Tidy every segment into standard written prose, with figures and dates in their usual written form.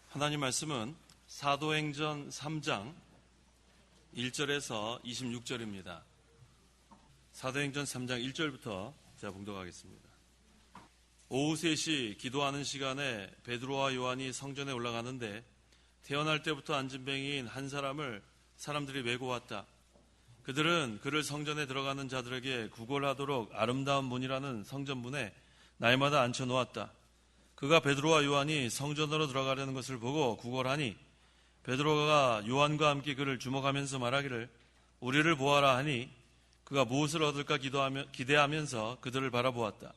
하나님 말씀은 사도행전 3장 1절에서 26절입니다. 사도행전 3장 1절부터 제가 봉독하겠습니다. 오후 3시 기도하는 시간에 베드로와 요한이 성전에 올라가는데 태어날 때부터 안진뱅이인 한 사람을 사람들이 메고 왔다. 그들은 그를 성전에 들어가는 자들에게 구걸하도록 아름다운 문이라는 성전문에 날마다 앉혀놓았다. 그가 베드로와 요한이 성전으로 들어가려는 것을 보고 구걸하니 베드로가 요한과 함께 그를 주목하면서 말하기를 우리를 보아라 하니 그가 무엇을 얻을까 기대하면서 그들을 바라보았다.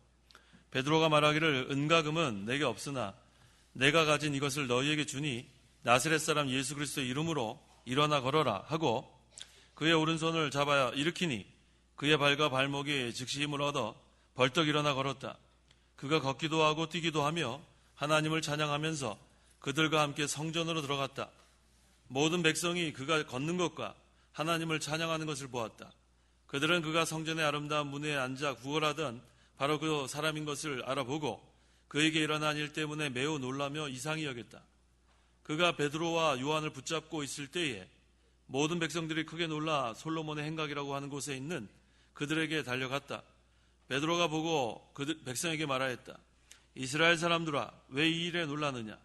베드로가 말하기를 은과 금은 내게 없으나 내가 가진 이것을 너희에게 주니 나사렛 사람 예수 그리스도의 이름으로 일어나 걸어라 하고 그의 오른손을 잡아 일으키니 그의 발과 발목이 즉시 힘을 얻어 벌떡 일어나 걸었다. 그가 걷기도 하고 뛰기도 하며 하나님을 찬양하면서 그들과 함께 성전으로 들어갔다. 모든 백성이 그가 걷는 것과 하나님을 찬양하는 것을 보았다. 그들은 그가 성전의 아름다운 문에 앉아 구걸하던 바로 그 사람인 것을 알아보고 그에게 일어난 일 때문에 매우 놀라며 이상히 여겼다. 그가 베드로와 요한을 붙잡고 있을 때에 모든 백성들이 크게 놀라 솔로몬의 행각이라고 하는 곳에 있는 그들에게 달려갔다. 베드로가 보고 백성에게 말하였다. 이스라엘 사람들아, 왜 이 일에 놀라느냐?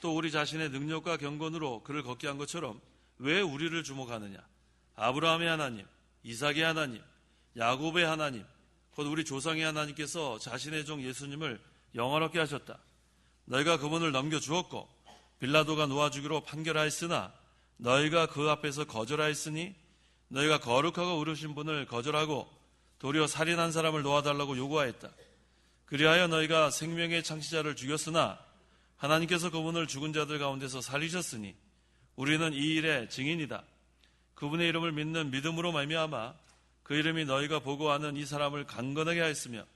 또 우리 자신의 능력과 경건으로 그를 걷게 한 것처럼 왜 우리를 주목하느냐? 아브라함의 하나님, 이삭의 하나님, 야곱의 하나님, 곧 우리 조상의 하나님께서 자신의 종 예수님을 영원하게 하셨다. 너희가 그분을 넘겨주었고 빌라도가 놓아주기로 판결하였으나 너희가 그 앞에서 거절하였으니 너희가 거룩하고 의로우신 분을 거절하고 도리어 살인한 사람을 놓아달라고 요구하였다. 그리하여 너희가 생명의 창시자를 죽였으나 하나님께서 그분을 죽은 자들 가운데서 살리셨으니 우리는 이 일의 증인이다. 그분의 이름을 믿는 믿음으로 말미암아 그 이름이 너희가 보고 아는 이 사람을 강건하게 하였으며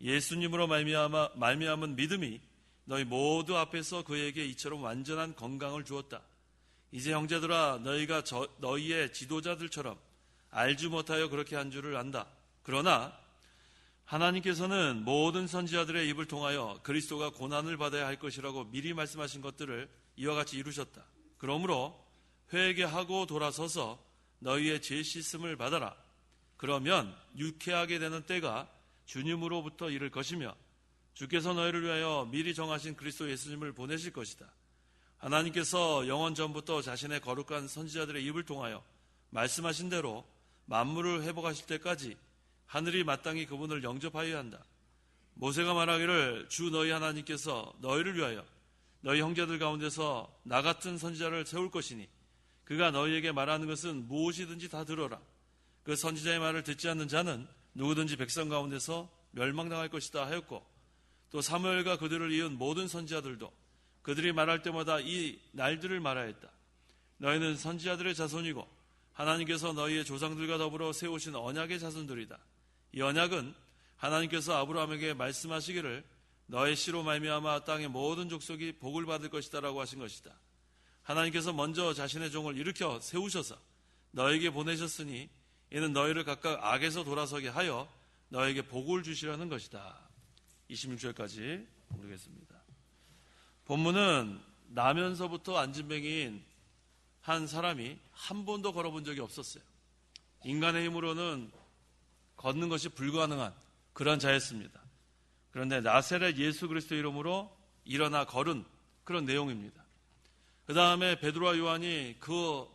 예수님으로 말미암은 믿음이 너희 모두 앞에서 그에게 이처럼 완전한 건강을 주었다. 이제 형제들아, 너희가 너희의 지도자들처럼 알지 못하여 그렇게 한 줄을 안다. 그러나 하나님께서는 모든 선지자들의 입을 통하여 그리스도가 고난을 받아야 할 것이라고 미리 말씀하신 것들을 이와 같이 이루셨다. 그러므로 회개하고 돌아서서 너희의 죄 씻음을 받아라. 그러면 유쾌하게 되는 때가 주님으로부터 이를 것이며 주께서 너희를 위하여 미리 정하신 그리스도 예수님을 보내실 것이다. 하나님께서 영원 전부터 자신의 거룩한 선지자들의 입을 통하여 말씀하신 대로 만물을 회복하실 때까지 하늘이 마땅히 그분을 영접하여야 한다. 모세가 말하기를 주 너희 하나님께서 너희를 위하여 너희 형제들 가운데서 나 같은 선지자를 세울 것이니 그가 너희에게 말하는 것은 무엇이든지 다 들어라. 그 선지자의 말을 듣지 않는 자는 누구든지 백성 가운데서 멸망당할 것이다 하였고 또 사무엘과 그들을 이은 모든 선지자들도 그들이 말할 때마다 이 날들을 말하였다. 너희는 선지자들의 자손이고 하나님께서 너희의 조상들과 더불어 세우신 언약의 자손들이다. 이 언약은 하나님께서 아브라함에게 말씀하시기를 너의 씨로 말미암아 땅의 모든 족속이 복을 받을 것이다 라고 하신 것이다. 하나님께서 먼저 자신의 종을 일으켜 세우셔서 너에게 보내셨으니 이는 너희를 각각 악에서 돌아서게 하여 너에게 복을 주시려는 것이다. 26절까지 보겠습니다. 본문은 나면서부터 안진뱅이인 한 사람이 한 번도 걸어본 적이 없었어요. 인간의 힘으로는 걷는 것이 불가능한 그런 자였습니다. 그런데 나사렛 예수 그리스도 이름으로 일어나 걸은 그런 내용입니다. 그 다음에 베드로와 요한이 그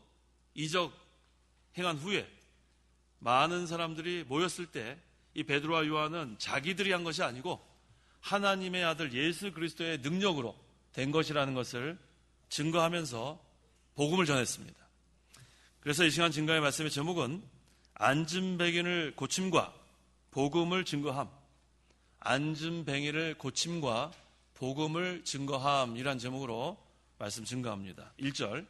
이적 행한 후에 많은 사람들이 모였을 때 이 베드로와 요한은 자기들이 한 것이 아니고 하나님의 아들 예수 그리스도의 능력으로 된 것이라는 것을 증거하면서 복음을 전했습니다. 그래서 이 시간 증거의 말씀의 제목은 안진뱅이를 고침과 복음을 증거함. 안진뱅이를 고침과 복음을 증거함이란 제목으로 말씀 증거합니다. 1절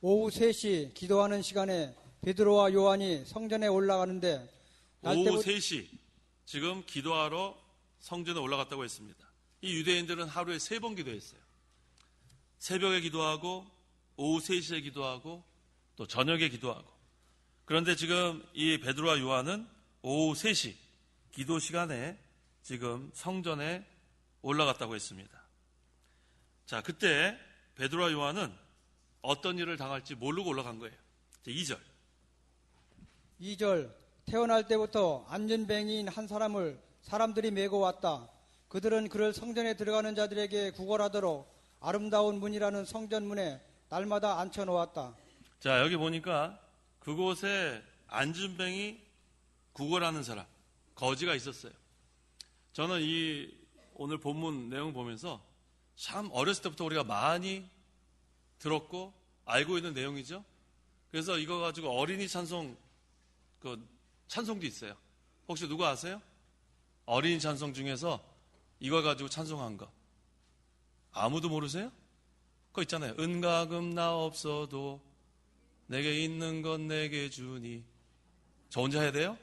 오후 3시 기도하는 시간에 베드로와 요한이 성전에 올라가는데 오후 3시 지금 기도하러 성전에 올라갔다고 했습니다. 이 유대인들은 하루에 3번 기도했어요. 새벽에 기도하고 오후 3시에 기도하고 또 저녁에 기도하고. 그런데 지금 이 베드로와 요한은 오후 3시 기도 시간에 지금 성전에 올라갔다고 했습니다. 자, 그때 베드로와 요한은 어떤 일을 당할지 모르고 올라간 거예요. 2절. 2절 태어날 때부터 안전뱅이인 한 사람을 사람들이 메고 왔다. 그들은 그를 성전에 들어가는 자들에게 구걸하도록 아름다운 문이라는 성전문에 날마다 앉혀놓았다. 자, 여기 보니까 그곳에 안전뱅이 구걸하는 사람, 거지가 있었어요. 저는 이 오늘 본문 내용 보면서 참 어렸을 때부터 우리가 많이 들었고 알고 있는 내용이죠. 그래서 이거 가지고 어린이 찬송, 찬송도 있어요. 혹시 누구 아세요? 어린이 찬송 중에서 이거 가지고 찬송한 거. 아무도 모르세요? 그거 있잖아요. 은과 금 나 없어도 내게 있는 건 내게 주니. 저 혼자 해야 돼요?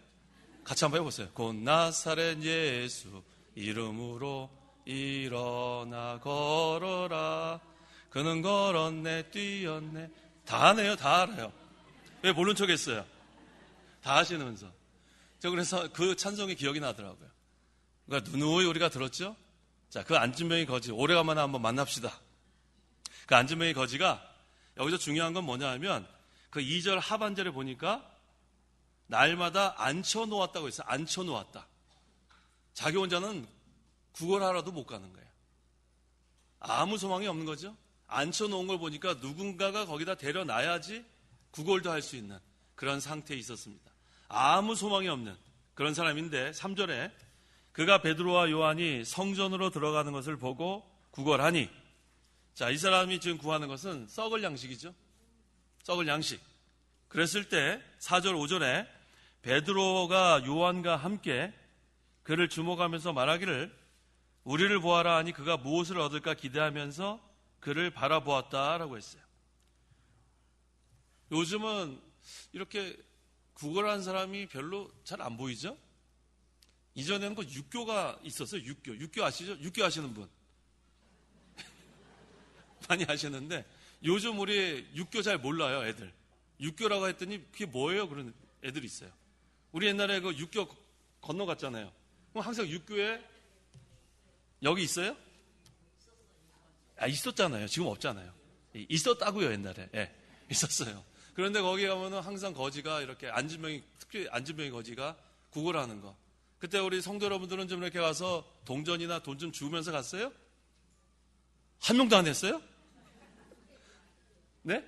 같이 한번 해보세요. 곧 나사렛 예수 이름으로 일어나 걸어라. 그는 걸었네 뛰었네. 다 하네요. 다 알아요. 왜 모른 척 했어요? 다 하시면서. 저 그래서 그 찬송이 기억이 나더라고요. 그러니까 누누이 우리가 들었죠? 자, 그 안진뱅이 거지 오래간만에 한번 만납시다. 그 안진뱅이 거지가 여기서 중요한 건 뭐냐 하면 그 2절 하반절에 보니까 날마다 앉혀놓았다고 했어요. 앉혀놓았다. 자기 혼자는 구걸하러도 못 가는 거예요. 아무 소망이 없는 거죠. 앉혀놓은 걸 보니까 누군가가 거기다 데려놔야지 구걸도 할 수 있는 그런 상태에 있었습니다. 아무 소망이 없는 그런 사람인데 3절에 그가 베드로와 요한이 성전으로 들어가는 것을 보고 구걸하니, 자, 이 사람이 지금 구하는 것은 썩을 양식이죠. 썩을 양식. 그랬을 때 4절 5절에 베드로가 요한과 함께 그를 주목하면서 말하기를 우리를 보아라 하니 그가 무엇을 얻을까 기대하면서 그를 바라보았다라고 했어요. 요즘은 이렇게 구걸한 사람이 별로 잘 안 보이죠? 이전에는 그 육교가 있었어요. 육교 아시죠? 육교 아시는 분 많이 아시는데 요즘 우리 육교 잘 몰라요. 애들 육교라고 했더니 그게 뭐예요? 그런 애들이 있어요. 우리 옛날에 그 육교 건너갔잖아요. 그럼 항상 육교에 여기 있어요? 있었잖아요. 지금 없잖아요. 있었다고요. 옛날에. 예, 있었어요. 그런데 거기 가면은 항상 거지가 이렇게 특히 안진뱅이 거지가 구걸하는 거. 그때 우리 성도 여러분들은 좀 이렇게 가서 동전이나 돈 좀 주면서 갔어요? 한 명도 안 했어요? 네?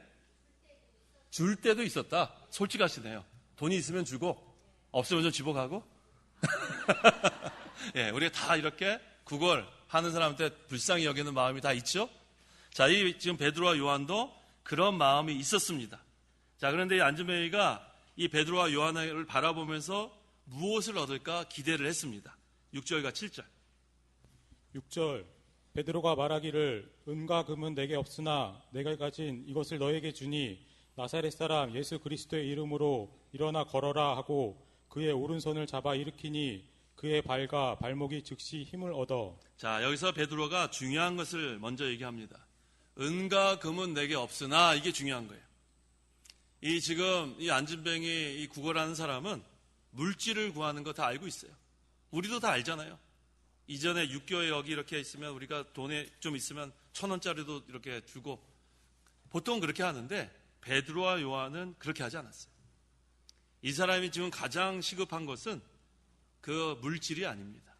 줄 때도 있었다. 솔직하시네요. 돈이 있으면 주고 없으면 좀 집어가고. 예, 우리가 다 이렇게 구걸하는 사람한테 불쌍히 여기는 마음이 다 있죠. 자, 지금 베드로와 요한도 그런 마음이 있었습니다. 자, 그런데 이 안진뱅이가 이 베드로와 요한을 바라보면서 무엇을 얻을까 기대를 했습니다. 6절과 7절. 6절 베드로가 말하기를 은과 금은 내게 없으나 내가 가진 이것을 너에게 주니 나사렛 사람 예수 그리스도의 이름으로 일어나 걸어라 하고 그의 오른손을 잡아 일으키니 그의 발과 발목이 즉시 힘을 얻어. 자, 여기서 베드로가 중요한 것을 먼저 얘기합니다. 은과 금은 내게 없으나, 이게 중요한 거예요. 지금 이 안진뱅이 이 구걸하는 사람은 물질을 구하는 거 다 알고 있어요. 우리도 다 알잖아요. 이전에 육교에 여기 이렇게 있으면 우리가 돈에 좀 있으면 1,000원짜리도 이렇게 주고 보통 그렇게 하는데 베드로와 요한은 그렇게 하지 않았어요. 이 사람이 지금 가장 시급한 것은 그 물질이 아닙니다.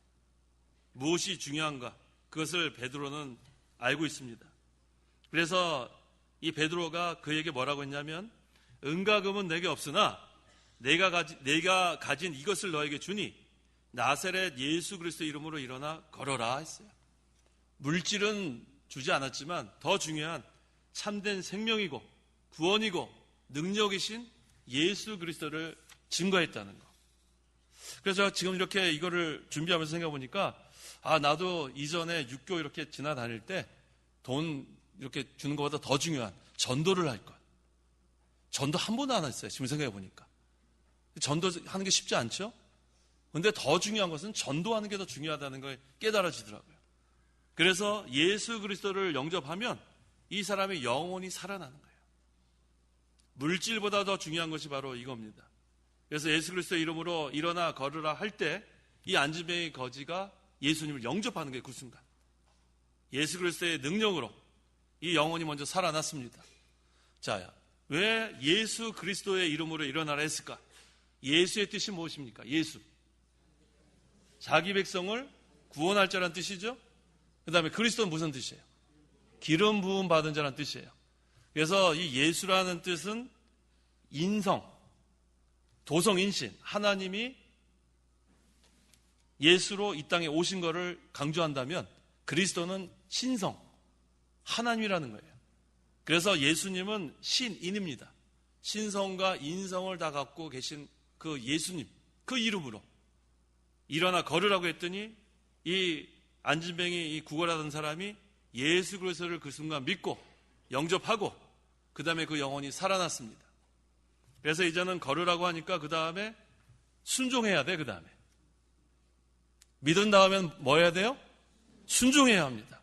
무엇이 중요한가? 그것을 베드로는 알고 있습니다. 그래서 이 베드로가 그에게 뭐라고 했냐면 은과 금은 내게 없으나 내가 가진 이것을 너에게 주니 나사렛 예수 그리스도 이름으로 일어나 걸어라 했어요. 물질은 주지 않았지만 더 중요한 참된 생명이고 구원이고 능력이신 예수 그리스도를 증거했다는 거. 그래서 지금 이렇게 이거를 준비하면서 생각해보니까 나도 이전에 육교 이렇게 지나다닐 때 돈 이렇게 주는 것보다 더 중요한 전도를 할 것. 전도 한 번도 안 했어요. 지금 생각해보니까. 전도하는 게 쉽지 않죠? 근데 더 중요한 것은 전도하는 게 더 중요하다는 걸 깨달아지더라고요. 그래서 예수 그리스도를 영접하면 이 사람의 영혼이 살아나는 거예요. 물질보다 더 중요한 것이 바로 이겁니다. 그래서 예수 그리스도의 이름으로 일어나 걸으라 할 때 이 안진뱅이 거지가 예수님을 영접하는 게 그 순간. 예수 그리스도의 능력으로 이 영혼이 먼저 살아났습니다. 자, 왜 예수 그리스도의 이름으로 일어나라 했을까? 예수의 뜻이 무엇입니까? 예수. 자기 백성을 구원할 자란 뜻이죠. 그 다음에 그리스도는 무슨 뜻이에요? 기름 부음 받은 자란 뜻이에요. 그래서 이 예수라는 뜻은 인성, 도성인신, 하나님이 예수로 이 땅에 오신 것을 강조한다면 그리스도는 신성, 하나님이라는 거예요. 그래서 예수님은 신인입니다. 신성과 인성을 다 갖고 계신 그 예수님, 그 이름으로 일어나 걸으라고 했더니 이 안진뱅이 이 구걸하던 사람이 예수 그리스도를 그 순간 믿고 영접하고 그 다음에 그 영혼이 살아났습니다. 그래서 이제는 걸으라고 하니까 그 다음에 순종해야 돼. 그 다음에 믿은 다음엔 뭐 해야 돼요? 순종해야 합니다.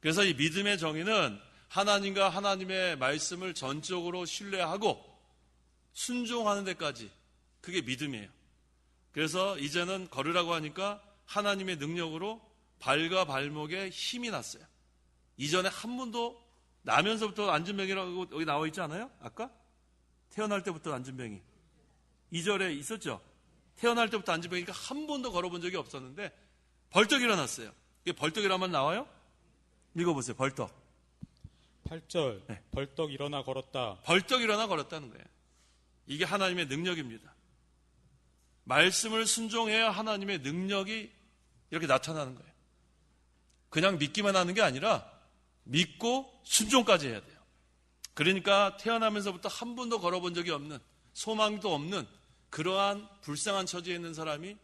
그래서 이 믿음의 정의는 하나님과 하나님의 말씀을 전적으로 신뢰하고 순종하는 데까지, 그게 믿음이에요. 그래서 이제는 걸으라고 하니까 하나님의 능력으로 발과 발목에 힘이 났어요. 이전에 한 번도 나면서부터 안진뱅이라고 여기 나와 있지 않아요? 아까? 태어날 때부터 안진뱅이. 2절에 있었죠? 태어날 때부터 안진뱅이니까 한 번도 걸어본 적이 없었는데 벌떡 일어났어요. 이게 벌떡이라면 나와요? 읽어보세요. 벌떡. 8절 네. 벌떡 일어나 걸었다. 벌떡 일어나 걸었다는 거예요. 이게 하나님의 능력입니다. 말씀을 순종해야 하나님의 능력이 이렇게 나타나는 거예요. 그냥 믿기만 하는 게 아니라 믿고 순종까지 해야 돼요. 그러니까 태어나면서부터 한 번도 걸어본 적이 없는, 소망도 없는 그러한 불쌍한 처지에 있는 사람이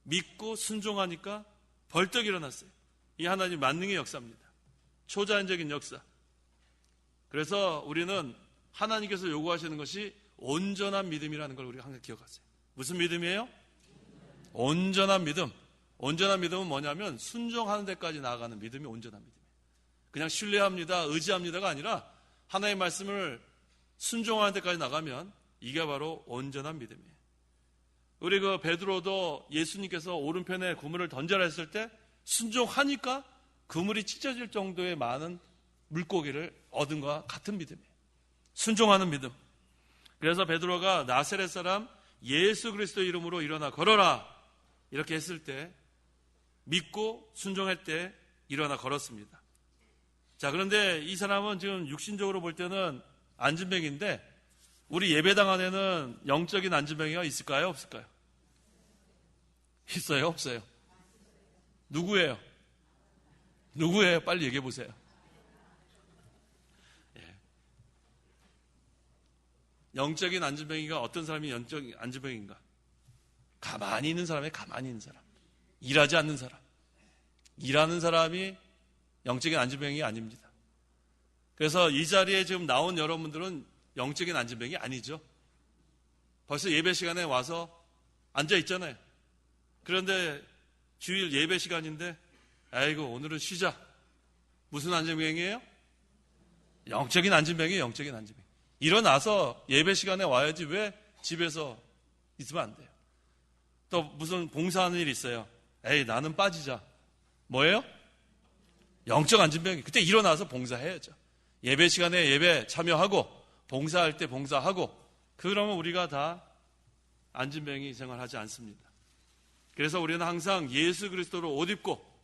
믿고 순종하니까 벌떡 일어났어요. 이 하나님 만능의 역사입니다. 초자연적인 역사. 그래서 우리는 하나님께서 요구하시는 것이 온전한 믿음이라는 걸 우리가 항상 기억하세요. 무슨 믿음이에요? 온전한 믿음. 온전한 믿음은 뭐냐면 순종하는 데까지 나아가는 믿음이 온전한 믿음이에요. 그냥 신뢰합니다, 의지합니다가 아니라 하나님의 말씀을 순종하는 데까지 나가면 이게 바로 온전한 믿음이에요. 우리 그 베드로도 예수님께서 오른편에 그물을 던져라 했을 때 순종하니까 그물이 찢어질 정도의 많은 물고기를 얻은 것과 같은 믿음이에요. 순종하는 믿음. 그래서 베드로가 나사렛 사람 예수 그리스도 이름으로 일어나 걸어라 이렇게 했을 때 믿고 순종할 때 일어나 걸었습니다. 자, 그런데 이 사람은 지금 육신적으로 볼 때는 안진뱅이인데 우리 예배당 안에는 영적인 안진뱅이가 있을까요? 없을까요? 있어요? 없어요? 누구예요? 누구예요? 빨리 얘기해 보세요. 예. 영적인 안진뱅이가 어떤 사람이 영적인 안진뱅이인가? 가만히 있는 사람이 가만히 있는 사람. 일하지 않는 사람. 일하는 사람이 영적인 안진뱅이 아닙니다. 그래서 이 자리에 지금 나온 여러분들은 영적인 안진뱅이 아니죠. 벌써 예배 시간에 와서 앉아 있잖아요. 그런데 주일 예배 시간인데 아이고 오늘은 쉬자. 무슨 안진뱅이에요? 영적인 안진뱅이에요. 영적인 안진뱅이. 일어나서 예배 시간에 와야지 왜 집에서 있으면 안 돼요. 또 무슨 봉사하는 일이 있어요. 에이 나는 빠지자. 뭐예요? 영적 안진뱅이. 그때 일어나서 봉사해야죠. 예배 시간에 예배 참여하고 봉사할 때 봉사하고 그러면 우리가 다 안진뱅이 생활하지 않습니다. 그래서 우리는 항상 예수 그리스도로 옷 입고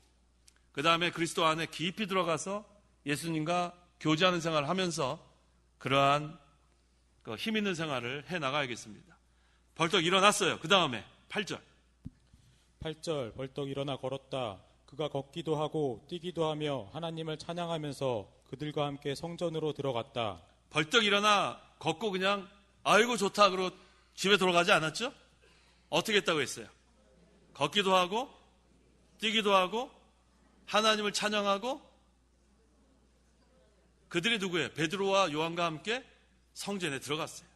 그 다음에 그리스도 안에 깊이 들어가서 예수님과 교제하는 생활을 하면서 그러한 힘 있는 생활을 해나가야겠습니다. 벌떡 일어났어요. 그 다음에 8절. 8절 벌떡 일어나 걸었다. 그가 걷기도 하고 뛰기도 하며 하나님을 찬양하면서 그들과 함께 성전으로 들어갔다. 벌떡 일어나 걷고 그냥 아이고 좋다 그러고 집에 돌아가지 않았죠? 어떻게 했다고 했어요? 걷기도 하고 뛰기도 하고 하나님을 찬양하고 그들이 누구예요? 베드로와 요한과 함께 성전에 들어갔어요.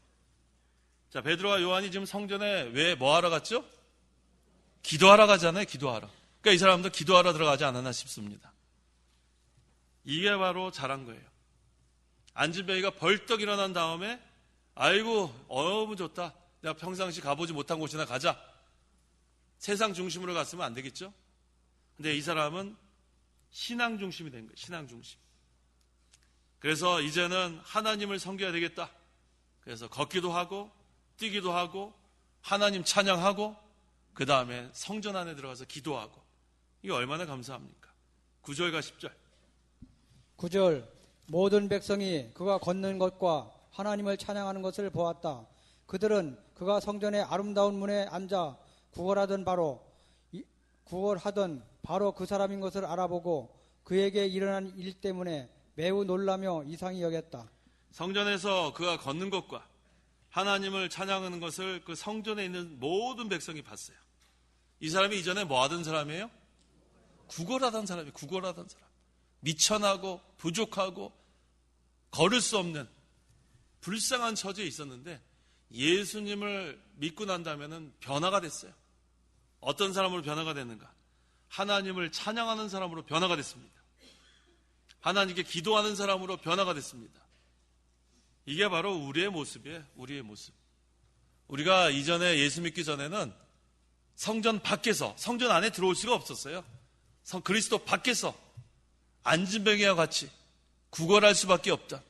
자, 베드로와 요한이 지금 성전에 왜 뭐하러 갔죠? 기도하러 가잖아요. 기도하러. 그러니까 이 사람도 기도하러 들어가지 않았나 싶습니다. 이게 바로 잘한 거예요. 안진뱅이가 벌떡 일어난 다음에 아이고 너무 좋다. 내가 평상시 가보지 못한 곳이나 가자. 세상 중심으로 갔으면 안 되겠죠? 근데 이 사람은 신앙 중심이 된 거예요. 신앙 중심. 그래서 이제는 하나님을 섬겨야 되겠다. 그래서 걷기도 하고 뛰기도 하고 하나님 찬양하고 그 다음에 성전 안에 들어가서 기도하고, 이게 얼마나 감사합니까? 9절과 10절. 9절 모든 백성이 그가 걷는 것과 하나님을 찬양하는 것을 보았다. 그들은 그가 성전의 아름다운 문에 앉아 구걸하던 바로 그 사람인 것을 알아보고 그에게 일어난 일 때문에 매우 놀라며 이상히 여겼다. 성전에서 그가 걷는 것과 하나님을 찬양하는 것을 그 성전에 있는 모든 백성이 봤어요. 이 사람이 이전에 뭐 하던 사람이에요? 구걸하던 사람이에요. 구걸하던 사람. 미천하고 부족하고 걸을 수 없는 불쌍한 처지에 있었는데 예수님을 믿고 난다면 변화가 됐어요. 어떤 사람으로 변화가 됐는가? 하나님을 찬양하는 사람으로 변화가 됐습니다. 하나님께 기도하는 사람으로 변화가 됐습니다. 이게 바로 우리의 모습이에요. 우리의 모습. 우리가 이전에 예수 믿기 전에는 성전 밖에서, 성전 안에 들어올 수가 없었어요. 그리스도 밖에서 안진뱅이와 같이 구걸할 수밖에 없다.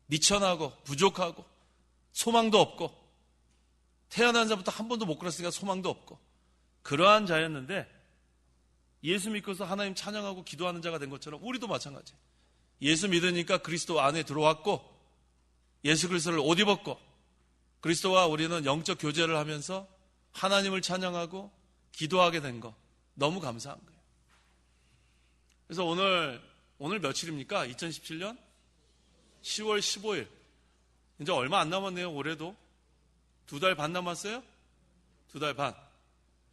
미천하고 부족하고 소망도 없고 태어난 자부터 한 번도 못 걸었으니까 소망도 없고 그러한 자였는데, 예수 믿고서 하나님 찬양하고 기도하는 자가 된 것처럼 우리도 마찬가지. 예수 믿으니까 그리스도 안에 들어왔고 예수 그리스도를 옷 입었고 그리스도와 우리는 영적 교제를 하면서 하나님을 찬양하고 기도하게 된 거 너무 감사한 거예요. 그래서 오늘 며칠입니까? 2017년 10월 15일. 이제 얼마 안 남았네요. 올해도 2달 반 남았어요? 2달 반.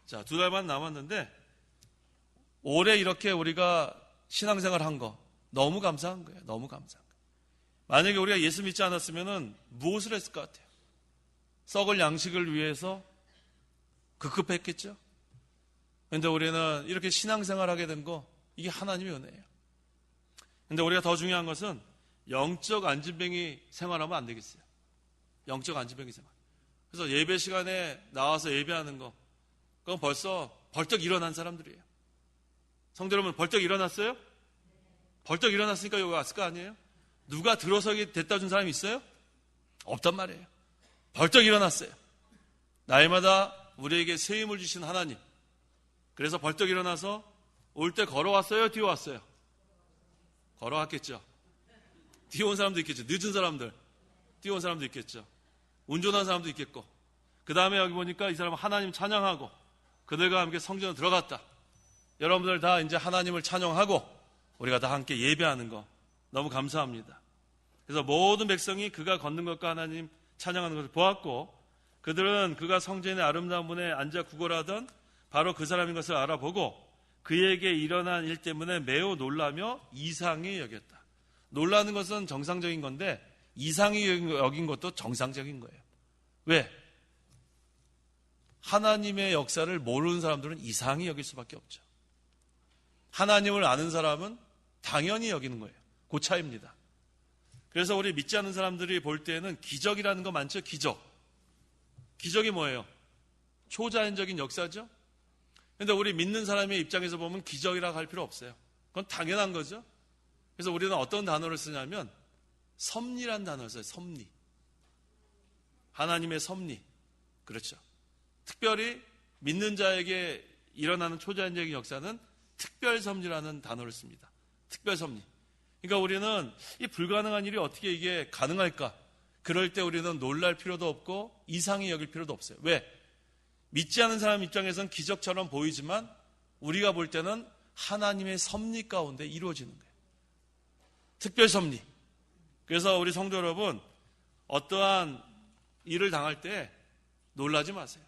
자, 2달 반 남았는데 올해 이렇게 우리가 신앙생활 한 거 너무 감사한 거예요. 너무 감사한 거예요. 만약에 우리가 예수 믿지 않았으면 무엇을 했을 것 같아요? 썩을 양식을 위해서 급급했겠죠? 그런데 우리는 이렇게 신앙생활 하게 된 거, 이게 하나님의 은혜예요. 그런데 우리가 더 중요한 것은 영적 안진뱅이 생활하면 안 되겠어요. 영적 안진뱅이 생활. 그래서 예배 시간에 나와서 예배하는 거, 그건 벌써 벌떡 일어난 사람들이에요. 성도 여러분, 벌떡 일어났어요? 벌떡 일어났으니까 여기 왔을 거 아니에요? 누가 들어서게 됐다 준 사람이 있어요? 없단 말이에요. 벌떡 일어났어요. 날마다 우리에게 새 힘을 주신 하나님. 그래서 벌떡 일어나서 올 때 걸어왔어요? 뛰어왔어요? 걸어왔겠죠. 뛰어온 사람도 있겠죠. 늦은 사람들, 뛰어온 사람도 있겠죠. 운전한 사람도 있겠고, 그 다음에 여기 보니까 이 사람은 하나님 찬양하고 그들과 함께 성전에 들어갔다. 여러분들 다 이제 하나님을 찬양하고 우리가 다 함께 예배하는 거 너무 감사합니다. 그래서 모든 백성이 그가 걷는 것과 하나님 찬양하는 것을 보았고 그들은 그가 성전의 아름다운 문에 앉아 구걸하던 바로 그 사람인 것을 알아보고 그에게 일어난 일 때문에 매우 놀라며 이상히 여겼다. 놀라는 것은 정상적인 건데 이상히 여긴 것도 정상적인 거예요. 왜? 하나님의 역사를 모르는 사람들은 이상히 여길 수밖에 없죠. 하나님을 아는 사람은 당연히 여기는 거예요. 그 차이입니다. 그래서 우리 믿지 않는 사람들이 볼 때는 기적이라는 거 많죠? 기적. 기적이 뭐예요? 초자연적인 역사죠? 그런데 우리 믿는 사람의 입장에서 보면 기적이라고 할 필요 없어요. 그건 당연한 거죠. 그래서 우리는 어떤 단어를 쓰냐면 섭리란 단어를 써요. 섭리. 하나님의 섭리. 그렇죠. 특별히 믿는 자에게 일어나는 초자연적인 역사는 특별섭리라는 단어를 씁니다. 특별섭리. 그러니까 우리는 이 불가능한 일이 어떻게 이게 가능할까? 그럴 때 우리는 놀랄 필요도 없고 이상히 여길 필요도 없어요. 왜? 믿지 않는 사람 입장에서는 기적처럼 보이지만 우리가 볼 때는 하나님의 섭리 가운데 이루어지는 거예요. 특별섭리. 그래서 우리 성도 여러분, 어떠한 일을 당할 때 놀라지 마세요.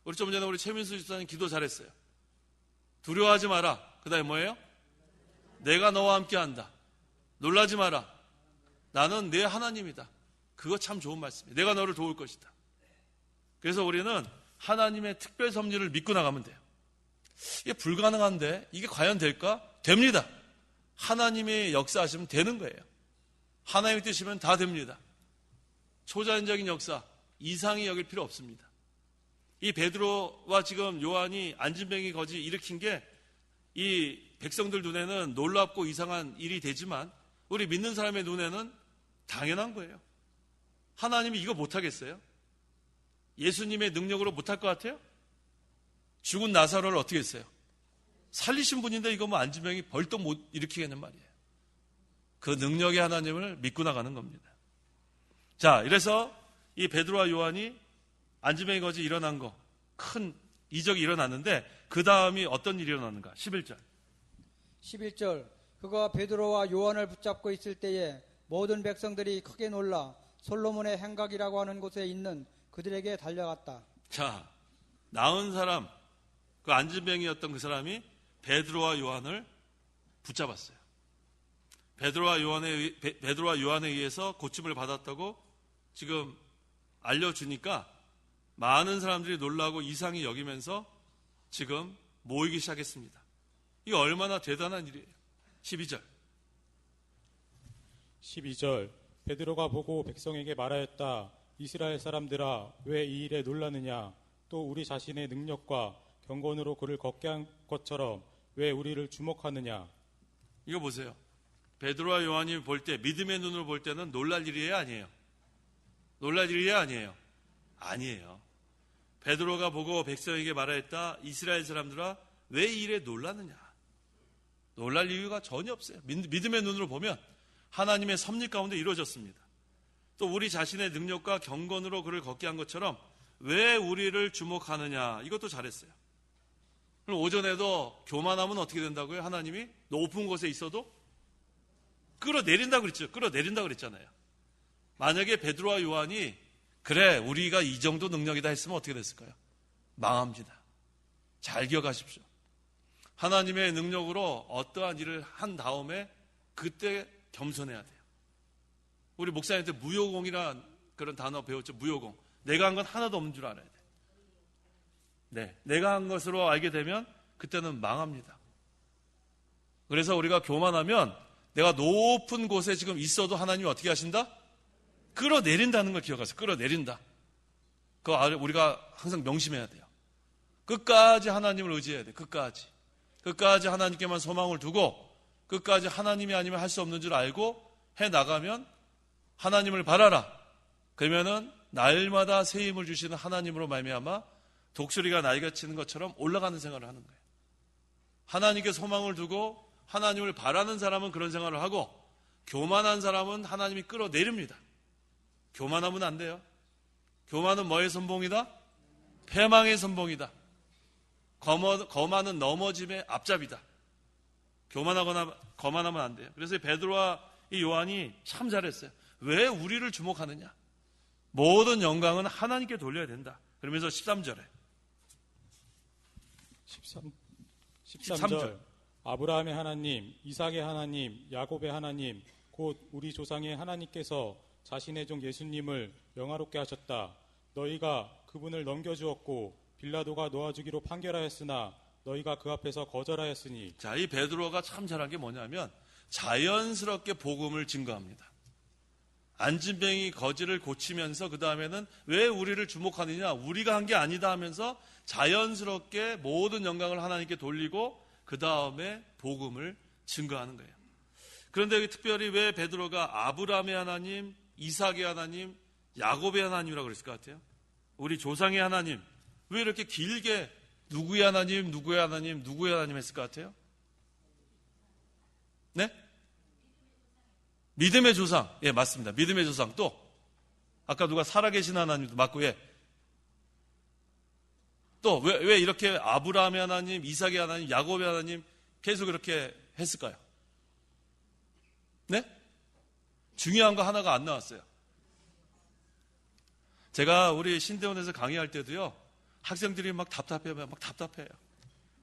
우리 좀 전에 우리 최민수 집사님 기도 잘했어요. 두려워하지 마라. 그 다음에 뭐예요? 내가 너와 함께 한다. 놀라지 마라. 나는 내 하나님이다. 그거 참 좋은 말씀이에요. 내가 너를 도울 것이다. 그래서 우리는 하나님의 특별 섭리를 믿고 나가면 돼요. 이게 불가능한데 이게 과연 될까? 됩니다. 하나님의 역사하시면 되는 거예요. 하나님의 뜻이면 다 됩니다. 초자연적인 역사, 이상히 여길 필요 없습니다. 이 베드로와 지금 요한이 안진뱅이 거지 일으킨 게 이 백성들 눈에는 놀랍고 이상한 일이 되지만 우리 믿는 사람의 눈에는 당연한 거예요. 하나님이 이거 못하겠어요? 예수님의 능력으로 못할 것 같아요? 죽은 나사로를 어떻게 했어요? 살리신 분인데 이거 뭐 안진병이 벌떡 못 일으키겠는 말이에요. 그 능력의 하나님을 믿고 나가는 겁니다. 자, 이래서 이 베드로와 요한이 안진병이 거지 일어난 거, 큰 이적이 일어났는데 그 다음이 어떤 일이 일어났는가? 11절. 11절 그가 베드로와 요한을 붙잡고 있을 때에 모든 백성들이 크게 놀라 솔로몬의 행각이라고 하는 곳에 있는 그들에게 달려갔다. 자, 나은 사람, 그 안진병이었던 그 사람이 베드로와 요한을 붙잡았어요. 베드로와 요한에 의해서 고침을 받았다고 지금 알려주니까 많은 사람들이 놀라고 이상히 여기면서 지금 모이기 시작했습니다. 이게 얼마나 대단한 일이에요. 12절 베드로가 보고 백성에게 말하였다. 이스라엘 사람들아, 왜 이 일에 놀라느냐? 또 우리 자신의 능력과 경건으로 그를 걷게 한 것처럼 왜 우리를 주목하느냐? 이거 보세요. 베드로와 요한이 볼 때, 믿음의 눈으로 볼 때는 놀랄 일이에요, 아니에요? 놀랄 일이에요, 아니에요? 아니에요. 베드로가 보고 백성에게 말하였다. 이스라엘 사람들아, 왜 이 일에 놀라느냐? 놀랄 이유가 전혀 없어요. 믿음의 눈으로 보면 하나님의 섭리 가운데 이루어졌습니다. 또 우리 자신의 능력과 경건으로 그를 걷게 한 것처럼 왜 우리를 주목하느냐? 이것도 잘했어요. 그럼 오전에도 교만하면 어떻게 된다고요? 하나님이 높은 곳에 있어도 끌어내린다고 그랬죠. 끌어내린다고 그랬잖아요. 만약에 베드로와 요한이 그래 우리가 이 정도 능력이다 했으면 어떻게 됐을까요? 망합니다. 잘 기억하십시오. 하나님의 능력으로 어떠한 일을 한 다음에 그때 겸손해야 돼요. 우리 목사님한테 무효공이란 그런 단어 배웠죠. 무효공. 내가 한 건 하나도 없는 줄 알아야 돼요. 네, 내가 한 것으로 알게 되면 그때는 망합니다. 그래서 우리가 교만하면 내가 높은 곳에 지금 있어도 하나님이 어떻게 하신다? 끌어내린다는 걸 기억하세요. 끌어내린다. 그거 우리가 항상 명심해야 돼요. 끝까지 하나님을 의지해야 돼요. 끝까지 하나님께만 소망을 두고 끝까지 하나님이 아니면 할 수 없는 줄 알고 해나가면 하나님을 바라라. 그러면은 날마다 새 힘을 주시는 하나님으로 말미암아 독수리가 날개 치는 것처럼 올라가는 생활을 하는 거예요. 하나님께 소망을 두고 하나님을 바라는 사람은 그런 생활을 하고 교만한 사람은 하나님이 끌어내립니다. 교만하면 안 돼요. 교만은 뭐의 선봉이다? 패망의 선봉이다. 거만은 넘어짐의 앞잡이다. 거만하면 안 돼요. 그래서 베드로와 이 요한이 참 잘했어요. 왜 우리를 주목하느냐? 모든 영광은 하나님께 돌려야 된다. 그러면서 13절에 13절 아브라함의 하나님, 이삭의 하나님, 야곱의 하나님, 곧 우리 조상의 하나님께서 자신의 종 예수님을 영화롭게 하셨다. 너희가 그분을 넘겨주었고 빌라도가 놓아주기로 판결하였으나 너희가 그 앞에서 거절하였으니. 자, 이 베드로가 참 잘한 게 뭐냐면 자연스럽게 복음을 증거합니다. 안진뱅이 거지를 고치면서 그 다음에는 왜 우리를 주목하느냐? 우리가 한 게 아니다 하면서 자연스럽게 모든 영광을 하나님께 돌리고 그 다음에 복음을 증거하는 거예요. 그런데 특별히 왜 베드로가 아브라함의 하나님, 이삭의 하나님, 야곱의 하나님이라고 그랬을 것 같아요? 우리 조상의 하나님. 왜 이렇게 길게 누구의 하나님, 누구의 하나님, 누구의 하나님 했을 것 같아요? 네? 믿음의 조상. 예, 맞습니다. 믿음의 조상. 또 아까 누가 살아계신 하나님도 맞고, 예. 또 왜 이렇게 아브라함의 하나님, 이삭의 하나님, 야곱의 하나님 계속 이렇게 했을까요? 네? 중요한 거 하나가 안 나왔어요. 제가 우리 신대원에서 강의할 때도요, 학생들이 막 답답해요.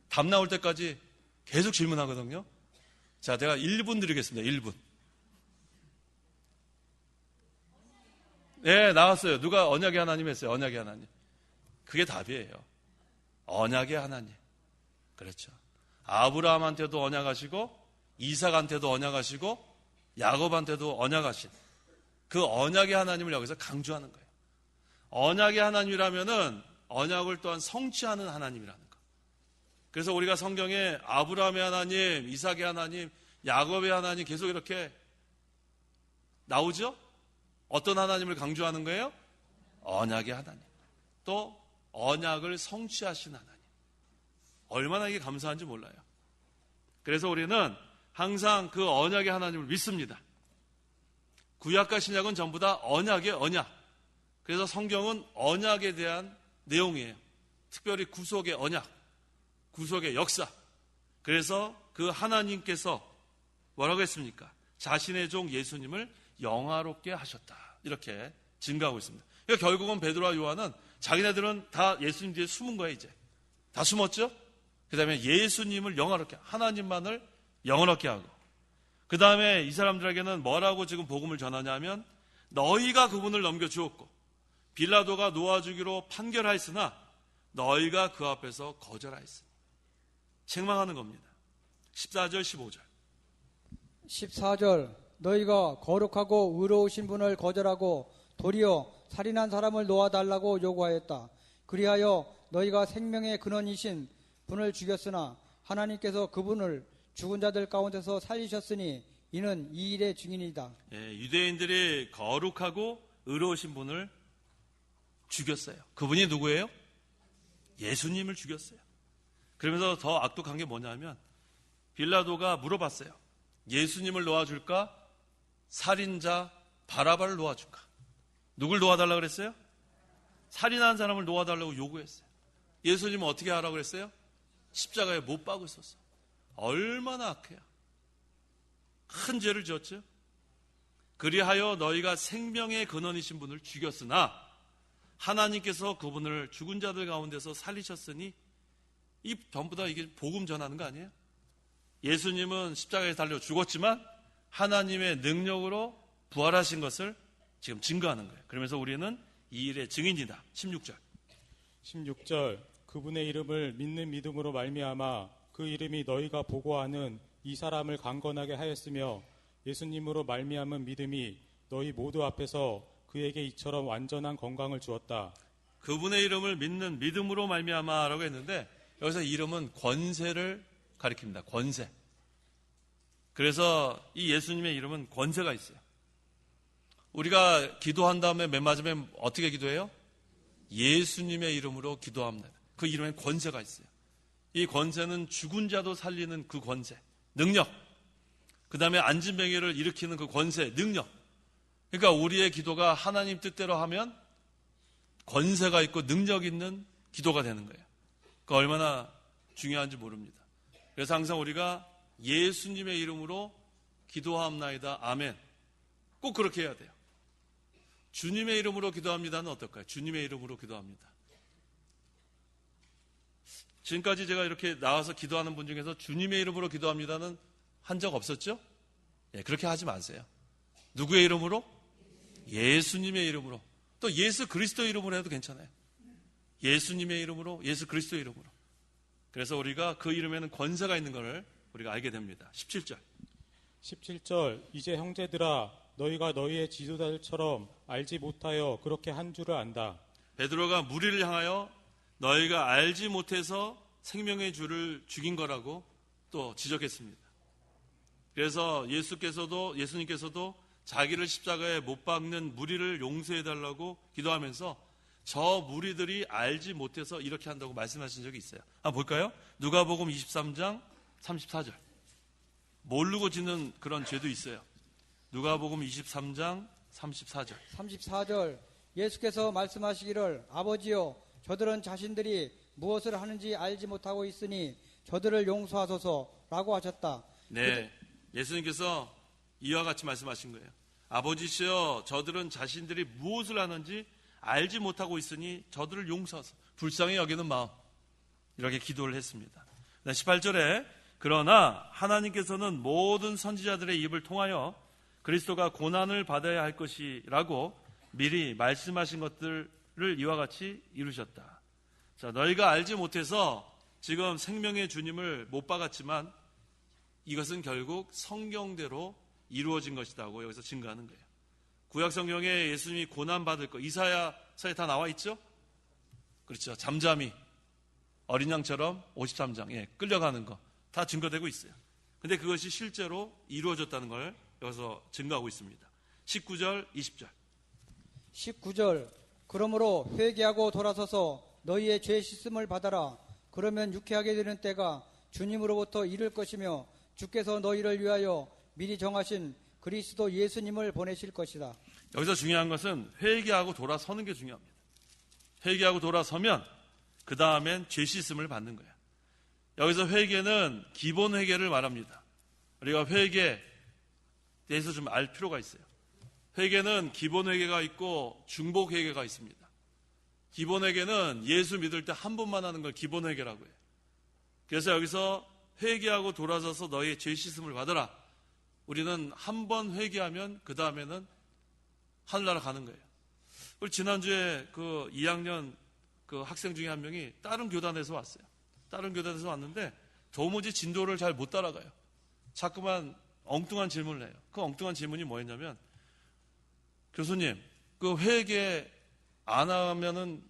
답 나올 때까지 계속 질문하거든요. 자, 제가 1분 드리겠습니다. 1분. 네, 나왔어요. 누가 언약의 하나님 했어요. 언약의 하나님. 그게 답이에요. 언약의 하나님. 그렇죠. 아브라함한테도 언약하시고 이삭한테도 언약하시고 야곱한테도 언약하신 그 언약의 하나님을 여기서 강조하는 거예요. 언약의 하나님이라면은 언약을 또한 성취하는 하나님이라는 거. 그래서 우리가 성경에 아브라함의 하나님, 이삭의 하나님, 야곱의 하나님 계속 이렇게 나오죠? 어떤 하나님을 강조하는 거예요? 언약의 하나님. 또 언약을 성취하신 하나님. 얼마나 이게 감사한지 몰라요. 그래서 우리는 항상 그 언약의 하나님을 믿습니다. 구약과 신약은 전부 다 언약의 언약. 그래서 성경은 언약에 대한 내용이에요. 특별히 구속의 언약, 구속의 역사. 그래서 그 하나님께서 뭐라고 했습니까? 자신의 종 예수님을 영화롭게 하셨다. 이렇게 증거하고 있습니다. 그러니까 결국은 베드로와 요한은 자기네들은 다 예수님 뒤에 숨은 거예요. 이제 다 숨었죠. 그 다음에 예수님을 영화롭게, 하나님만을 영화롭게 하고, 그 다음에 이 사람들에게는 뭐라고 지금 복음을 전하냐면, 너희가 그분을 넘겨주었고 빌라도가 놓아주기로 판결하였으나 너희가 그 앞에서 거절하였으니, 책망하는 겁니다. 14절 15절 14절 너희가 거룩하고 의로우신 분을 거절하고 도리어 살인한 사람을 놓아달라고 요구하였다. 그리하여 너희가 생명의 근원이신 분을 죽였으나 하나님께서 그분을 죽은 자들 가운데서 살리셨으니 이는 이 일의 증인이다. 유대인들이 거룩하고 의로우신 분을 죽였어요. 그분이 누구예요? 예수님을 죽였어요. 그러면서 더 악독한 게 뭐냐면, 빌라도가 물어봤어요. 예수님을 놓아줄까? 살인자 바라바를 놓아줄까? 누굴 놓아달라고 그랬어요? 살인한 사람을 놓아달라고 요구했어요. 예수님은 어떻게 하라고 그랬어요? 십자가에 못 박을 썼어요. 얼마나 악해요. 큰 죄를 지었죠. 그리하여 너희가 생명의 근원이신 분을 죽였으나 하나님께서 그분을 죽은 자들 가운데서 살리셨으니, 이 전부 다 이게 복음 전하는 거 아니에요? 예수님은 십자가에 달려 죽었지만 하나님의 능력으로 부활하신 것을 지금 증거하는 거예요. 그러면서 우리는 이 일의 증인이다. 16절 그분의 이름을 믿는 믿음으로 말미암아 그 이름이 너희가 보고하는 이 사람을 강건하게 하였으며 예수님으로 말미암은 믿음이 너희 모두 앞에서 그에게 이처럼 완전한 건강을 주었다. 그분의 이름을 믿는 믿음으로 말미암아라고 했는데, 여기서 이름은 권세를 가리킵니다. 권세. 그래서 이 예수님의 이름은 권세가 있어요. 우리가 기도한 다음에 맨 마지막에 어떻게 기도해요? 예수님의 이름으로 기도합니다. 그 이름엔 권세가 있어요. 이 권세는 죽은 자도 살리는 그 권세, 능력, 그 다음에 안진뱅이를 일으키는 그 권세, 능력. 그러니까 우리의 기도가 하나님 뜻대로 하면 권세가 있고 능력 있는 기도가 되는 거예요. 그러니까 얼마나 중요한지 모릅니다. 그래서 항상 우리가 예수님의 이름으로 기도하옵나이다. 아멘. 꼭 그렇게 해야 돼요. 주님의 이름으로 기도합니다는 어떨까요? 주님의 이름으로 기도합니다. 지금까지 제가 이렇게 나와서 기도하는 분 중에서 주님의 이름으로 기도합니다는 한 적 없었죠? 그렇게 하지 마세요. 누구의 이름으로? 예수님의 이름으로. 또 예수 그리스도 이름으로 해도 괜찮아요. 예수님의 이름으로, 예수 그리스도 이름으로. 그래서 우리가 그 이름에는 권세가 있는 것을 우리가 알게 됩니다. 17절 이제 형제들아 너희가 너희의 지도자들처럼 알지 못하여 그렇게 한 줄을 안다. 베드로가 무리를 향하여 너희가 알지 못해서 생명의 주를 죽인 거라고 또 지적했습니다. 그래서 예수님께서도 자기를 십자가에 못 박는 무리를 용서해달라고 기도하면서 저 무리들이 알지 못해서 이렇게 한다고 말씀하신 적이 있어요. 한번 볼까요? 누가복음 23장 34절. 모르고 짓는 그런 죄도 있어요. 누가복음 23장 34절. 34절 예수께서 말씀하시기를 아버지여 저들은 자신들이 무엇을 하는지 알지 못하고 있으니 저들을 용서하소서라고 하셨다. 네, 예수님께서 이와 같이 말씀하신 거예요. 아버지시여 저들은 자신들이 무엇을 하는지 알지 못하고 있으니 저들을 용서하소서. 불쌍히 여기는 마음. 이렇게 기도를 했습니다. 18절에 그러나 하나님께서는 모든 선지자들의 입을 통하여 그리스도가 고난을 받아야 할 것이라고 미리 말씀하신 것들을 이와 같이 이루셨다. 자, 너희가 알지 못해서 지금 생명의 주님을 못 박았지만 이것은 결국 성경대로 이루어진 것이라고 여기서 증거하는 거예요. 구약 성경에 예수님이 고난 받을 거 이사야서에 다 나와 있죠? 그렇죠. 잠잠히 어린 양처럼 53장 끌려가는 거 다 증거되고 있어요. 근데 그것이 실제로 이루어졌다는 걸 여기서 증거하고 있습니다. 19절, 20절. 19절 그러므로 회개하고 돌아서서 너희의 죄 씻음을 받아라. 그러면 유쾌하게 되는 때가 주님으로부터 이를 것이며 주께서 너희를 위하여 미리 정하신 그리스도 예수님을 보내실 것이다. 여기서 중요한 것은 회개하고 돌아서는 게 중요합니다. 회개하고 돌아서면 그 다음엔 죄 씻음을 받는 거예요. 여기서 회개는 기본 회개를 말합니다. 우리가 회개에 대해서 좀 알 필요가 있어요. 회개는 기본 회개가 있고 중복 회개가 있습니다. 기본 회개는 예수 믿을 때 한 번만 하는 걸 기본 회개라고 해요. 그래서 여기서 회개하고 돌아서서 너희의 죄 씻음을 받아라. 우리는 한 번 회개하면 그 다음에는 하늘나라 가는 거예요. 우리 지난주에 그 2학년 그 학생 중에 한 명이 다른 교단에서 왔어요. 다른 교단에서 왔는데 도무지 진도를 잘 못 따라가요. 자꾸만 엉뚱한 질문을 해요. 그 엉뚱한 질문이 뭐였냐면, 교수님, 그 회개 안 하면은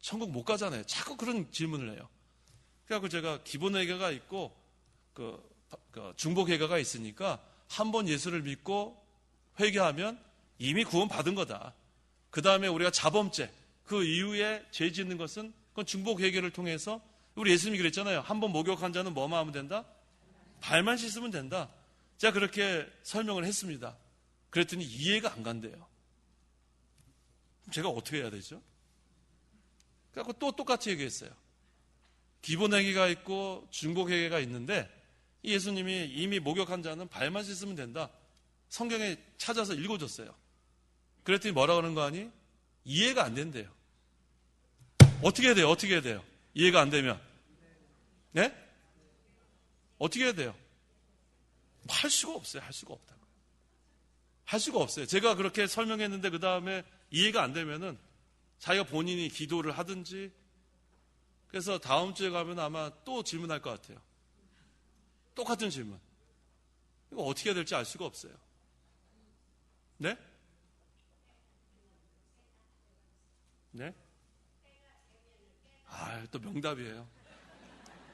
천국 못 가잖아요. 자꾸 그런 질문을 해요. 그래서 제가 기본 회개가 있고 그 중복 회개가 있으니까 한 번 예수를 믿고 회개하면 이미 구원 받은 거다. 그 다음에 우리가 자범죄, 그 이후에 죄 짓는 것은 그건 중복 회개를 통해서, 우리 예수님이 그랬잖아요. 한 번 목욕한 자는 뭐만 하면 된다? 발만 씻으면 된다. 제가 그렇게 설명을 했습니다. 그랬더니 이해가 안 간대요. 그럼 제가 어떻게 해야 되죠? 그래서 또 똑같이 얘기했어요. 기본 회개가 있고 중복 회개가 있는데 예수님이 이미 목욕한 자는 발만 씻으면 된다. 성경에 찾아서 읽어줬어요. 그랬더니 뭐라 그러는 거 아니? 이해가 안 된대요. 어떻게 해야 돼요? 어떻게 해야 돼요? 이해가 안 되면. 네? 어떻게 해야 돼요? 할 수가 없어요. 할 수가 없다고요. 할 수가 없어요. 제가 그렇게 설명했는데 그 다음에 이해가 안 되면은 자기가 본인이 기도를 하든지, 그래서 다음 주에 가면 아마 또 질문할 것 같아요. 똑같은 질문. 이거 어떻게 해야 될지 알 수가 없어요. 네? 네? 아, 또 명답이에요.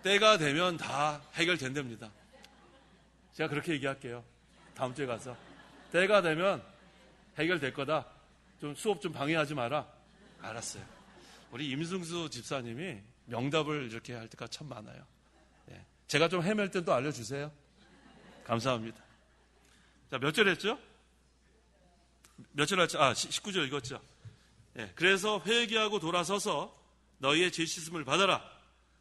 때가 되면 다 해결된답니다. 제가 그렇게 얘기할게요. 다음 주에 가서. 때가 되면 해결될 거다. 좀 수업 좀 방해하지 마라. 알았어요. 우리 임승수 집사님이 명답을 이렇게 할 때가 참 많아요. 네. 제가 좀 헤맬 땐 또 알려주세요. 감사합니다. 자, 몇 절 했죠? 몇 절 했죠? 19절 읽었죠? 네. 그래서 회개하고 돌아서서 너희의 죄 씻음을 받아라.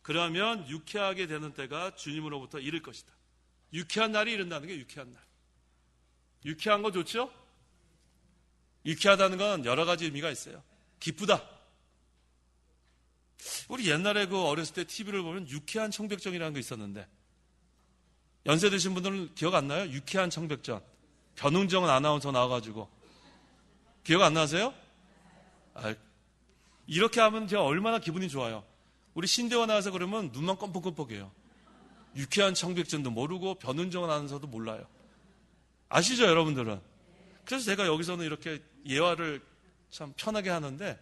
그러면 유쾌하게 되는 때가 주님으로부터 이를 것이다. 유쾌한 날이 이른다는 게 유쾌한 날. 유쾌한 거 좋죠? 유쾌하다는 건 여러 가지 의미가 있어요. 기쁘다. 우리 옛날에 그 어렸을 때 TV를 보면 유쾌한 청백전이라는 거 있었는데, 연세 드신 분들은 기억 안 나요? 유쾌한 청백전. 변웅정 아나운서 나와가지고. 기억 안 나세요? 이렇게 하면 제가 얼마나 기분이 좋아요. 우리 신대원 나와서 그러면 눈만 껌뻑껌뻑해요. 유쾌한 청백전도 모르고 변웅정 아나운서도 몰라요. 아시죠, 여러분들은? 그래서 제가 여기서는 이렇게 예화를 참 편하게 하는데,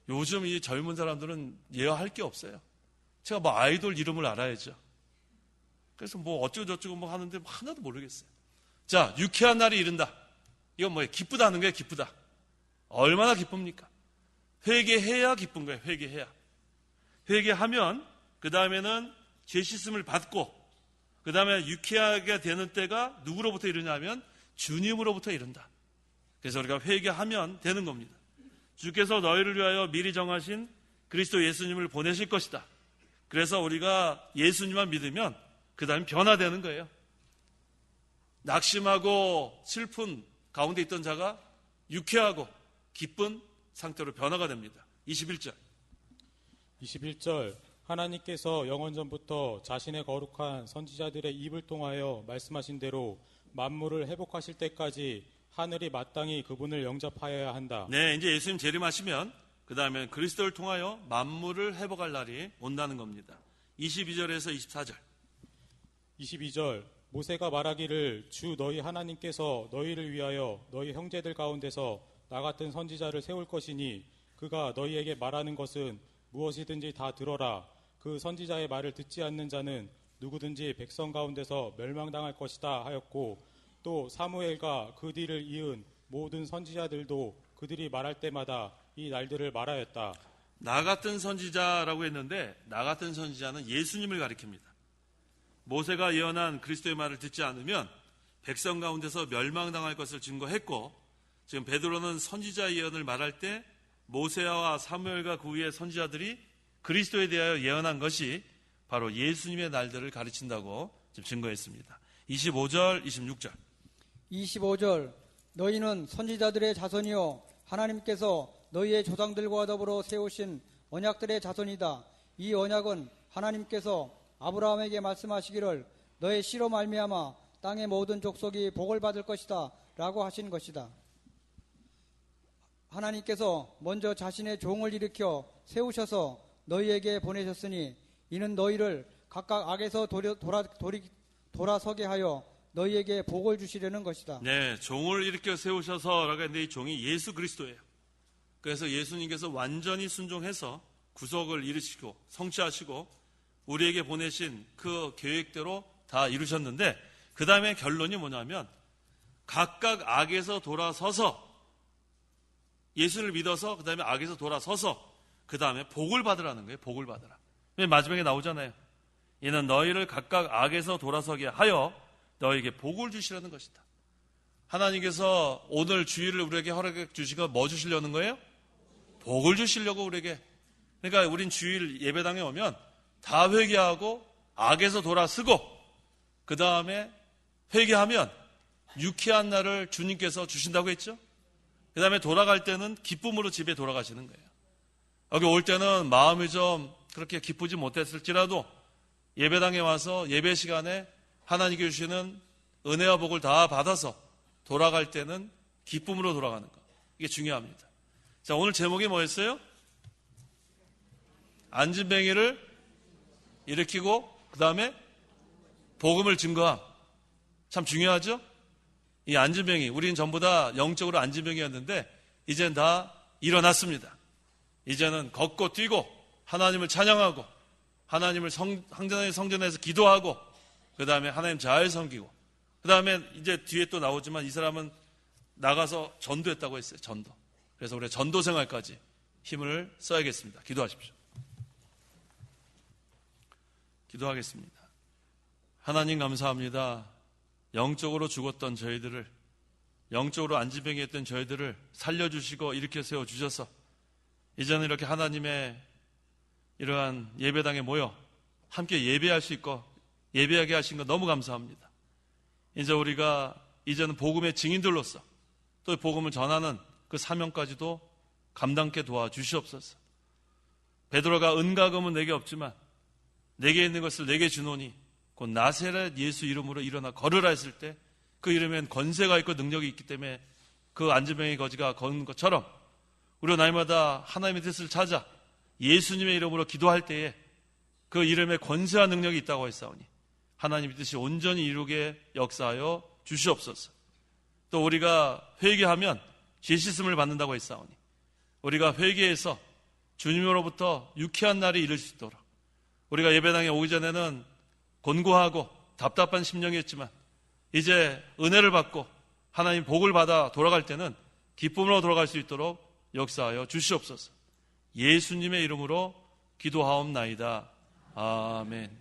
요즘 이 젊은 사람들은 예화할 게 없어요. 제가 뭐 아이돌 이름을 알아야죠. 그래서 뭐 어쩌고저쩌고 뭐 하는데 하나도 모르겠어요. 자, 유쾌한 날이 이른다. 이건 뭐예요? 기쁘다는 거예요, 기쁘다. 얼마나 기쁩니까? 회개해야 기쁜 거예요, 회개해야. 회개하면 그 다음에는 죄 씻음을 받고, 그 다음에 유쾌하게 되는 때가 누구로부터 이르냐면 주님으로부터 이른다. 그래서 우리가 회개하면 되는 겁니다. 주께서 너희를 위하여 미리 정하신 그리스도 예수님을 보내실 것이다. 그래서 우리가 예수님만 믿으면 그 다음에 변화되는 거예요. 낙심하고 슬픈 가운데 있던 자가 유쾌하고 기쁜 상태로 변화가 됩니다. 21절. 하나님께서 영원전부터 자신의 거룩한 선지자들의 입을 통하여 말씀하신 대로 만물을 회복하실 때까지 하늘이 마땅히 그분을 영접하여야 한다. 네, 이제 예수님 재림하시면 그 다음에 그리스도를 통하여 만물을 회복할 날이 온다는 겁니다. 22절에서 24절. 22절. 모세가 말하기를 주 너희 하나님께서 너희를 위하여 너희 형제들 가운데서 나 같은 선지자를 세울 것이니 그가 너희에게 말하는 것은 무엇이든지 다 들어라. 그 선지자의 말을 듣지 않는 자는 누구든지 백성 가운데서 멸망당할 것이다 하였고, 또 사무엘과 그 뒤를 이은 모든 선지자들도 그들이 말할 때마다 이 날들을 말하였다. 나 같은 선지자라고 했는데 나 같은 선지자는 예수님을 가리킵니다. 모세가 예언한 그리스도의 말을 듣지 않으면 백성 가운데서 멸망당할 것을 증거했고, 지금 베드로는 선지자 예언을 말할 때 모세와 사무엘과 그 후의 선지자들이 그리스도에 대하여 예언한 것이 바로 예수님의 날들을 가르친다고 지금 증거했습니다. 25절, 26절. 25절 너희는 선지자들의 자손이요 하나님께서 너희의 조상들과 더불어 세우신 언약들의 자손이다. 이 언약은 하나님께서 아브라함에게 말씀하시기를 너의 씨로 말미암아 땅의 모든 족속이 복을 받을 것이다 라고 하신 것이다. 하나님께서 먼저 자신의 종을 일으켜 세우셔서 너희에게 보내셨으니 이는 너희를 각각 악에서 돌아서게 하여 너희에게 복을 주시려는 것이다. 네, 종을 일으켜 세우셔서라고 했는데 이 종이 예수 그리스도예요. 그래서 예수님께서 완전히 순종해서 구속을 이루시고 성취하시고 우리에게 보내신 그 계획대로 다 이루셨는데, 그 다음에 결론이 뭐냐면 각각 악에서 돌아서서, 예수를 믿어서 그 다음에 악에서 돌아서서 그 다음에 복을 받으라는 거예요. 복을 받으라. 맨 마지막에 나오잖아요. 이는 너희를 각각 악에서 돌아서게 하여 너희에게 복을 주시려는 것이다. 하나님께서 오늘 주일을 우리에게 허락해 주시고 뭐 주시려는 거예요? 복을 주시려고 우리에게. 그러니까 우린 주일 예배당에 오면 다 회개하고 악에서 돌아서고 그 다음에 회개하면 유쾌한 날을 주님께서 주신다고 했죠. 그 다음에 돌아갈 때는 기쁨으로 집에 돌아가시는 거예요. 여기 올 때는 마음이 좀 그렇게 기쁘지 못했을지라도 예배당에 와서 예배 시간에 하나님께 주시는 은혜와 복을 다 받아서 돌아갈 때는 기쁨으로 돌아가는 것. 이게 중요합니다. 자, 오늘 제목이 뭐였어요? 안진뱅이를 일으키고 그 다음에 복음을 증거함. 참 중요하죠? 이 안진뱅이, 우리는 전부 다 영적으로 안진뱅이였는데 이제는 다 일어났습니다. 이제는 걷고 뛰고 하나님을 찬양하고 하나님을 하나님의 성전에서 기도하고 그 다음에 하나님 잘 섬기고 그 다음에 이제 뒤에 또 나오지만 이 사람은 나가서 전도했다고 했어요. 전도. 그래서 우리 전도 생활까지 힘을 써야겠습니다. 기도하십시오. 기도하겠습니다. 하나님 감사합니다. 영적으로 죽었던 저희들을, 영적으로 안진뱅이했던 저희들을 살려주시고 일으켜 세워주셔서 이제는 이렇게 하나님의 이러한 예배당에 모여 함께 예배할 수 있고 예배하게 하신 것 너무 감사합니다. 이제 우리가 이제는 복음의 증인들로서 또 복음을 전하는 그 사명까지도 감당케 도와주시옵소서. 베드로가 은과 금은 내게 없지만 내게 있는 것을 내게 주노니 곧 나사렛 예수 이름으로 일어나 걸으라 했을 때 그 이름엔 권세가 있고 능력이 있기 때문에 그 안진뱅이 거지가 걷는 것처럼 우리가 날마다 하나님의 뜻을 찾아 예수님의 이름으로 기도할 때에 그 이름에 권세와 능력이 있다고 했사오니 하나님의 뜻이 온전히 이루게 역사하여 주시옵소서. 또 우리가 회개하면 죄 씻음을 받는다고 했사오니 우리가 회개해서 주님으로부터 유쾌한 날이 이를 수 있도록 우리가 예배당에 오기 전에는 곤고하고 답답한 심령이었지만 이제 은혜를 받고 하나님 복을 받아 돌아갈 때는 기쁨으로 돌아갈 수 있도록 역사하여 주시옵소서. 예수님의 이름으로 기도하옵나이다. 아멘.